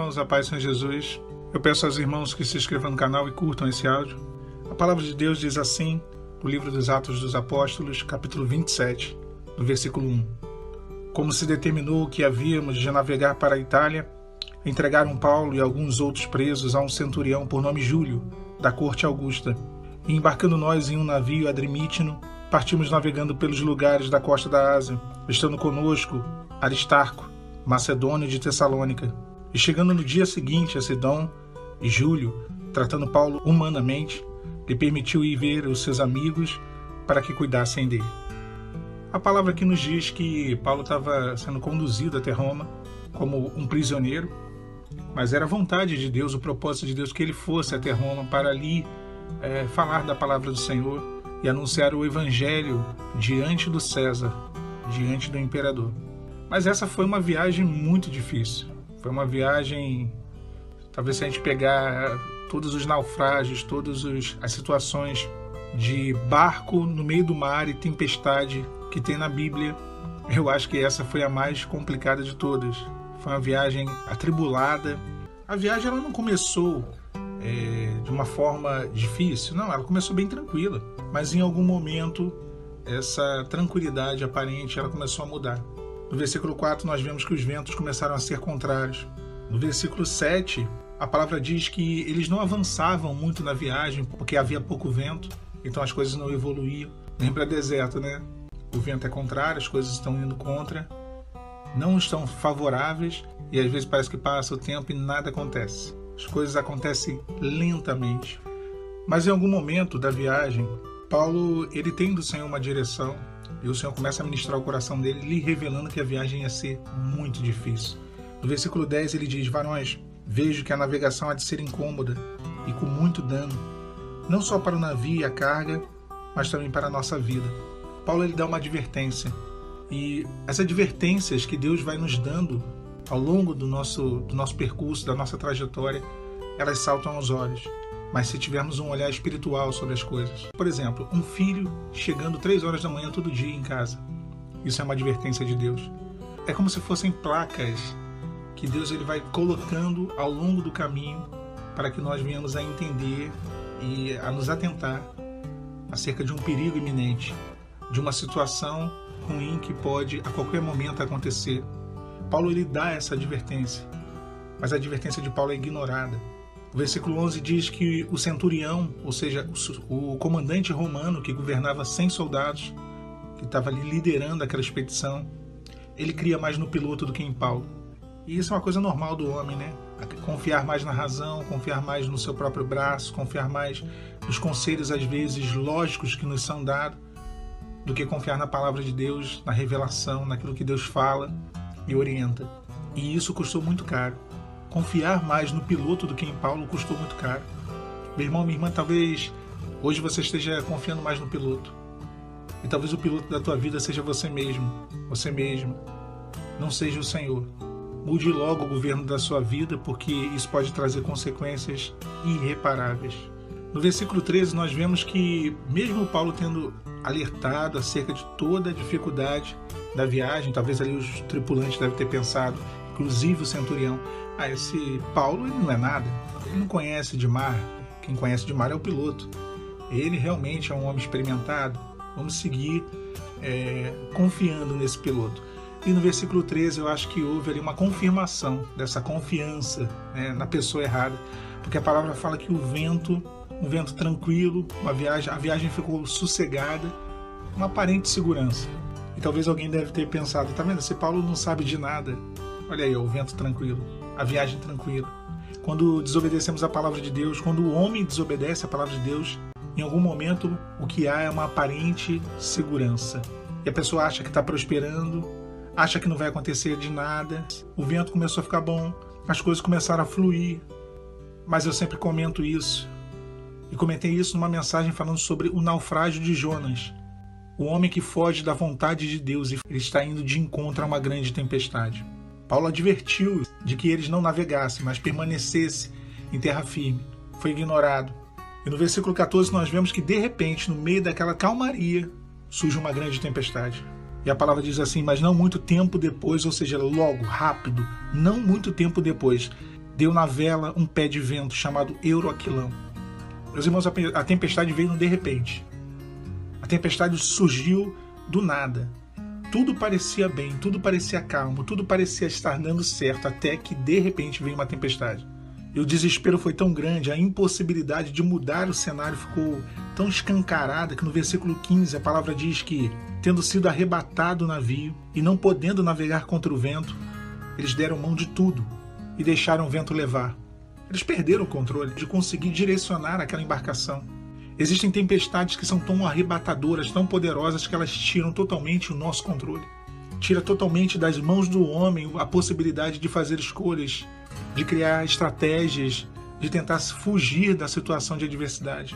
irmãos, a paz do Senhor Jesus. Eu peço aos irmãos que se inscrevam no canal e curtam esse áudio. A palavra de Deus diz assim, no livro dos Atos dos Apóstolos, capítulo 27, no versículo 1. Como se determinou que havíamos de navegar para a Itália, entregaram Paulo e alguns outros presos a um centurião por nome Júlio, da corte Augusta. E embarcando nós em um navio adrimítino, partimos navegando pelos lugares da costa da Ásia, estando conosco Aristarco, macedônio de Tessalônica. E chegando no dia seguinte a Sidom, e Júlio, tratando Paulo humanamente, lhe permitiu ir ver os seus amigos para que cuidassem dele. A palavra aqui nos diz que Paulo estava sendo conduzido até Roma como um prisioneiro, mas era a vontade de Deus, o propósito de Deus que ele fosse até Roma para ali falar da palavra do Senhor e anunciar o evangelho diante do César, diante do imperador. Mas essa foi uma viagem muito difícil. Foi uma viagem, talvez se a gente pegar todos os naufrágios, todas as situações de barco no meio do mar e tempestade que tem na Bíblia, eu acho que essa foi a mais complicada de todas. Foi uma viagem atribulada. A viagem ela não começou de uma forma difícil, não, ela começou bem tranquila. Mas em algum momento, essa tranquilidade aparente ela começou a mudar. No versículo 4, nós vemos que os ventos começaram a ser contrários. No versículo 7, a palavra diz que eles não avançavam muito na viagem porque havia pouco vento, então as coisas não evoluíam. Lembra deserto, né? O vento é contrário, as coisas estão indo contra, não estão favoráveis e às vezes parece que passa o tempo e nada acontece. As coisas acontecem lentamente. Mas em algum momento da viagem, Paulo ele tem do Senhor uma direção e o Senhor começa a ministrar o coração dele, lhe revelando que a viagem ia ser muito difícil. No versículo 10 ele diz: varões, vejo que a navegação há de ser incômoda e com muito dano, não só para o navio e a carga, mas também para a nossa vida. Paulo ele dá uma advertência, e as advertências que Deus vai nos dando ao longo do nosso percurso, da nossa trajetória, elas saltam aos olhos. Mas se tivermos um olhar espiritual sobre as coisas. Por exemplo, um filho chegando 3 horas da manhã todo dia em casa. Isso é uma advertência de Deus. É como se fossem placas que Deus ele vai colocando ao longo do caminho para que nós venhamos a entender e a nos atentar acerca de um perigo iminente, de uma situação ruim que pode a qualquer momento acontecer. Paulo ele dá essa advertência, mas a advertência de Paulo é ignorada. O versículo 11 diz que o centurião, ou seja, o comandante romano que governava 100 soldados, que estava ali liderando aquela expedição, ele cria mais no piloto do que em Paulo. E isso é uma coisa normal do homem, né? Confiar mais na razão, confiar mais no seu próprio braço, confiar mais nos conselhos, às vezes, lógicos que nos são dados, do que confiar na palavra de Deus, na revelação, naquilo que Deus fala e orienta. E isso custou muito caro. Confiar mais no piloto do que em Paulo custou muito caro. Meu irmão, minha irmã, talvez hoje você esteja confiando mais no piloto. E talvez o piloto da tua vida seja você mesmo, você mesma. Não seja o Senhor. Mude logo o governo da sua vida, porque isso pode trazer consequências irreparáveis. No versículo 13, nós vemos que, mesmo Paulo tendo alertado acerca de toda a dificuldade da viagem, talvez ali os tripulantes devem ter pensado, inclusive o centurião, esse Paulo ele não é nada, ele não conhece de mar, quem conhece de mar é o piloto, ele realmente é um homem experimentado, vamos seguir confiando nesse piloto. E no versículo 13 eu acho que houve ali uma confirmação dessa confiança na pessoa errada, porque a palavra fala que um vento tranquilo, a viagem ficou sossegada, uma aparente segurança. E talvez alguém deve ter pensado, tá vendo, esse Paulo não sabe de nada, olha aí, o vento tranquilo, a viagem tranquila. Quando desobedecemos a palavra de Deus, quando o homem desobedece a palavra de Deus, em algum momento o que há é uma aparente segurança. E a pessoa acha que está prosperando, acha que não vai acontecer de nada, o vento começou a ficar bom, as coisas começaram a fluir. Mas eu sempre comento isso, e comentei isso numa mensagem falando sobre o naufrágio de Jonas, o homem que foge da vontade de Deus e ele está indo de encontro a uma grande tempestade. Paulo advertiu de que eles não navegassem, mas permanecessem em terra firme. Foi ignorado. E no versículo 14 nós vemos que de repente, no meio daquela calmaria, surge uma grande tempestade. E a palavra diz assim: mas não muito tempo depois, ou seja, logo, rápido, não muito tempo depois, deu na vela um pé de vento chamado Euroaquilão. Meus irmãos, a tempestade veio de repente. A tempestade surgiu do nada. Tudo parecia bem, tudo parecia calmo, tudo parecia estar dando certo, até que de repente veio uma tempestade. E o desespero foi tão grande, a impossibilidade de mudar o cenário ficou tão escancarada que no versículo 15 a palavra diz que, tendo sido arrebatado o navio e não podendo navegar contra o vento, eles deram mão de tudo e deixaram o vento levar. Eles perderam o controle de conseguir direcionar aquela embarcação. Existem tempestades que são tão arrebatadoras, tão poderosas, que elas tiram totalmente o nosso controle. Tira totalmente das mãos do homem a possibilidade de fazer escolhas, de criar estratégias, de tentar fugir da situação de adversidade.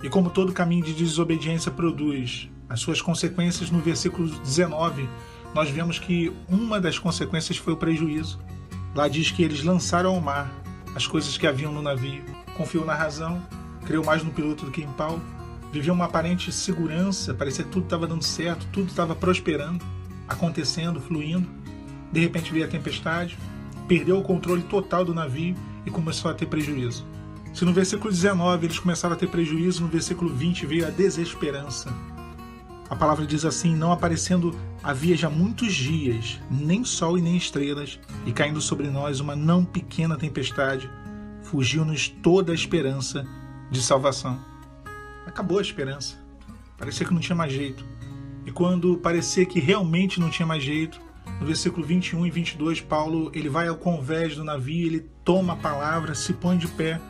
E como todo caminho de desobediência produz as suas consequências, no versículo 19, nós vemos que uma das consequências foi o prejuízo. Lá diz que eles lançaram ao mar as coisas que haviam no navio. Confiou na razão, creu mais no piloto do que em Paulo, viveu uma aparente segurança, parecia que tudo estava dando certo, tudo estava prosperando, acontecendo, fluindo. De repente veio a tempestade, perdeu o controle total do navio e começou a ter prejuízo. Se no versículo 19 eles começaram a ter prejuízo, no versículo 20 veio a desesperança. A palavra diz assim: não aparecendo havia já muitos dias, nem sol e nem estrelas, e caindo sobre nós uma não pequena tempestade, fugiu-nos toda a esperança de salvação. Acabou a esperança. Parecia que não tinha mais jeito. E quando parecia que realmente não tinha mais jeito, no versículo 21 e 22, Paulo ele vai ao convés do navio, ele toma a palavra, se põe de pé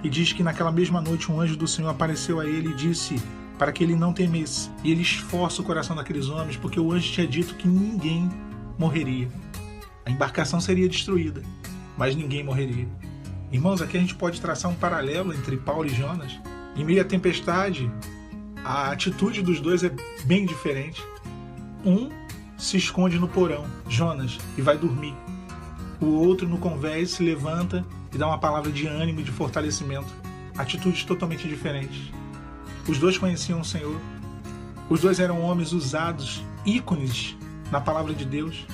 e diz que naquela mesma noite um anjo do Senhor apareceu a ele e disse para que ele não temesse. E ele esforça o coração daqueles homens, porque o anjo tinha dito que ninguém morreria. A embarcação seria destruída, mas ninguém morreria. Irmãos, aqui a gente pode traçar um paralelo entre Paulo e Jonas. Em meio à tempestade, a atitude dos dois é bem diferente. Um se esconde no porão, Jonas, e vai dormir. O outro, no convés, se levanta e dá uma palavra de ânimo e de fortalecimento. Atitudes totalmente diferentes. Os dois conheciam o Senhor. Os dois eram homens usados, ícones na palavra de Deus.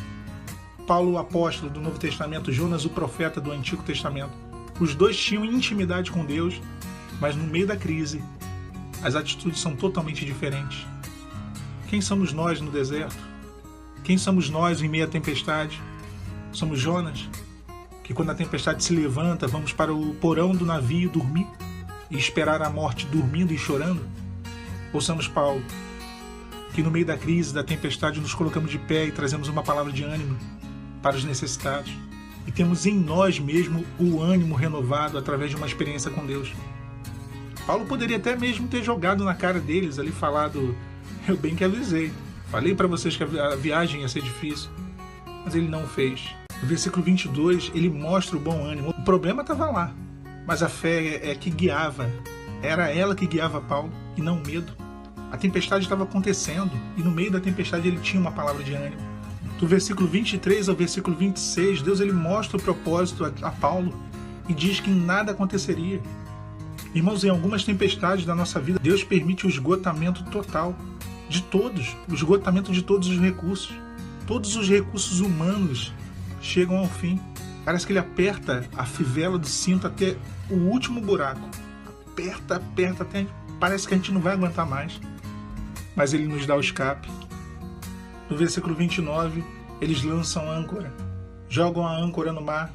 Paulo, o apóstolo do Novo Testamento, Jonas, o profeta do Antigo Testamento. Os dois tinham intimidade com Deus, mas no meio da crise, as atitudes são totalmente diferentes. Quem somos nós no deserto? Quem somos nós em meio à tempestade? Somos Jonas, que quando a tempestade se levanta, vamos para o porão do navio dormir e esperar a morte dormindo e chorando? Ou somos Paulo, que no meio da crise, da tempestade, nos colocamos de pé e trazemos uma palavra de ânimo para os necessitados? E temos em nós mesmo o ânimo renovado através de uma experiência com Deus. Paulo poderia até mesmo ter jogado na cara deles ali, falado: eu bem que avisei, falei para vocês que a viagem ia ser difícil. Mas ele não fez. No versículo 22, ele mostra o bom ânimo. O problema estava lá, mas a fé é que guiava. Era ela que guiava Paulo e não o medo. A tempestade estava acontecendo e no meio da tempestade ele tinha uma palavra de ânimo. Do versículo 23 ao versículo 26, Deus ele mostra o propósito a Paulo e diz que nada aconteceria. Irmãos, em algumas tempestades da nossa vida, Deus permite o esgotamento total de todos, o esgotamento de todos os recursos. Todos os recursos humanos chegam ao fim. Parece que ele aperta a fivela do cinto até o último buraco. Aperta, aperta, até parece que a gente não vai aguentar mais. Mas ele nos dá o escape. No versículo 29, eles lançam âncora, jogam a âncora no mar.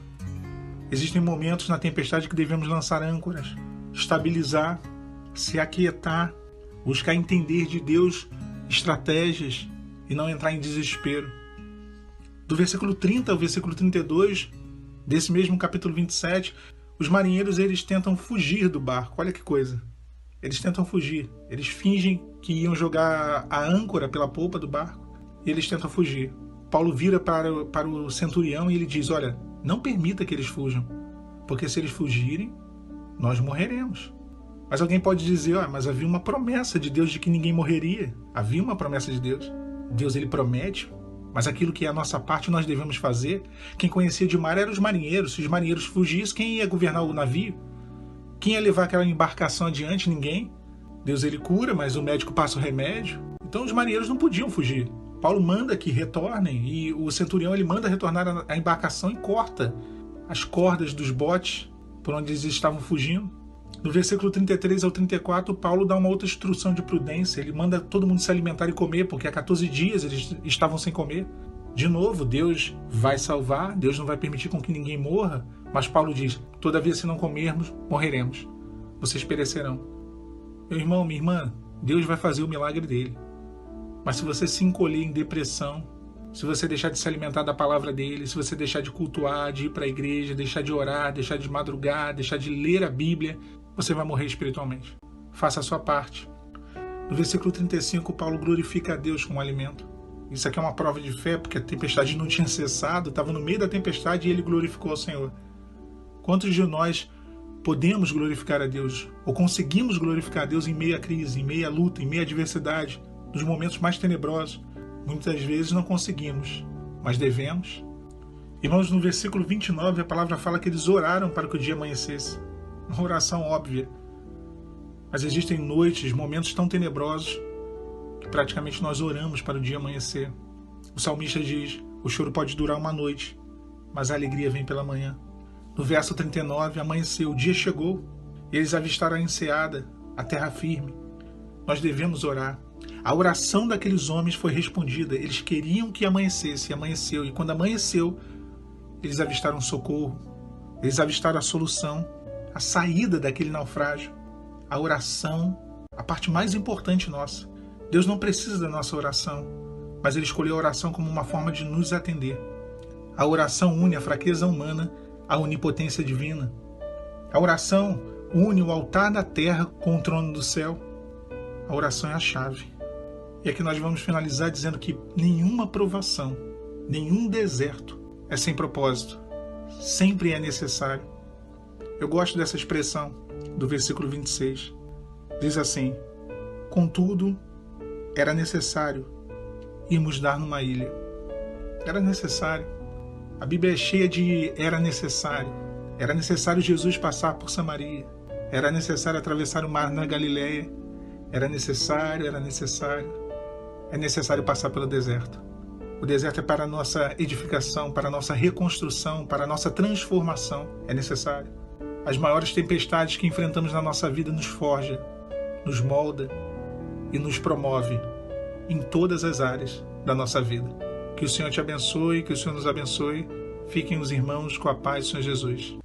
Existem momentos na tempestade que devemos lançar âncoras, estabilizar, se aquietar, buscar entender de Deus estratégias e não entrar em desespero. Do versículo 30 ao versículo 32, desse mesmo capítulo 27, os marinheiros eles tentam fugir do barco. Olha que coisa. Eles tentam fugir. Eles fingem que iam jogar a âncora pela polpa do barco e eles tentam fugir. Paulo vira para o centurião e ele diz: olha, não permita que eles fujam, porque se eles fugirem, nós morreremos. Mas alguém pode dizer: mas havia uma promessa de Deus de que ninguém morreria. Havia uma promessa de Deus. Deus ele promete, mas aquilo que é a nossa parte nós devemos fazer. Quem conhecia de mar eram os marinheiros. Se os marinheiros fugissem, quem ia governar o navio? Quem ia levar aquela embarcação adiante? Ninguém. Deus ele cura, mas o médico passa o remédio. Então os marinheiros não podiam fugir. Paulo manda que retornem e o centurião ele manda retornar a embarcação e corta as cordas dos botes por onde eles estavam fugindo. No versículo 33 ao 34, Paulo dá uma outra instrução de prudência. Ele manda todo mundo se alimentar e comer, porque há 14 dias eles estavam sem comer. De novo, Deus vai salvar, Deus não vai permitir com que ninguém morra, mas Paulo diz, todavia se não comermos, morreremos. Vocês perecerão. Meu irmão, minha irmã, Deus vai fazer o milagre dele. Mas se você se encolher em depressão, se você deixar de se alimentar da palavra dele, se você deixar de cultuar, de ir para a igreja, deixar de orar, deixar de madrugar, deixar de ler a Bíblia, você vai morrer espiritualmente. Faça a sua parte. No versículo 35, Paulo glorifica a Deus com o alimento. Isso aqui é uma prova de fé, porque a tempestade não tinha cessado, estava no meio da tempestade e ele glorificou ao Senhor. Quantos de nós podemos glorificar a Deus, ou conseguimos glorificar a Deus em meio à crise, em meio à luta, em meio à adversidade, nos momentos mais tenebrosos? Muitas vezes não conseguimos, mas devemos. Irmãos, no versículo 29, a palavra fala que eles oraram para que o dia amanhecesse. Uma oração óbvia. Mas existem noites, momentos tão tenebrosos, que praticamente nós oramos para o dia amanhecer. O salmista diz, o choro pode durar uma noite, mas a alegria vem pela manhã. No verso 39, amanheceu, o dia chegou, e eles avistaram a enseada, a terra firme. Nós devemos orar. A oração daqueles homens foi respondida. Eles queriam que amanhecesse, e amanheceu. E quando amanheceu, eles avistaram socorro. Eles avistaram a solução, a saída daquele naufrágio. A oração, a parte mais importante nossa. Deus não precisa da nossa oração, mas Ele escolheu a oração como uma forma de nos atender. A oração une a fraqueza humana à onipotência divina. A oração une o altar da terra com o trono do céu. A oração é a chave. E aqui nós vamos finalizar dizendo que nenhuma provação, nenhum deserto é sem propósito. Sempre é necessário. Eu gosto dessa expressão do versículo 26. Diz assim, contudo, era necessário irmos dar numa ilha. Era necessário. A Bíblia é cheia de era necessário. Era necessário Jesus passar por Samaria. Era necessário atravessar o mar na Galileia. Era necessário. É necessário passar pelo deserto. O deserto é para a nossa edificação, para a nossa reconstrução, para a nossa transformação. É necessário. As maiores tempestades que enfrentamos na nossa vida nos forja, nos molda e nos promove em todas as áreas da nossa vida. Que o Senhor te abençoe, que o Senhor nos abençoe. Fiquem os irmãos com a paz do Senhor Jesus.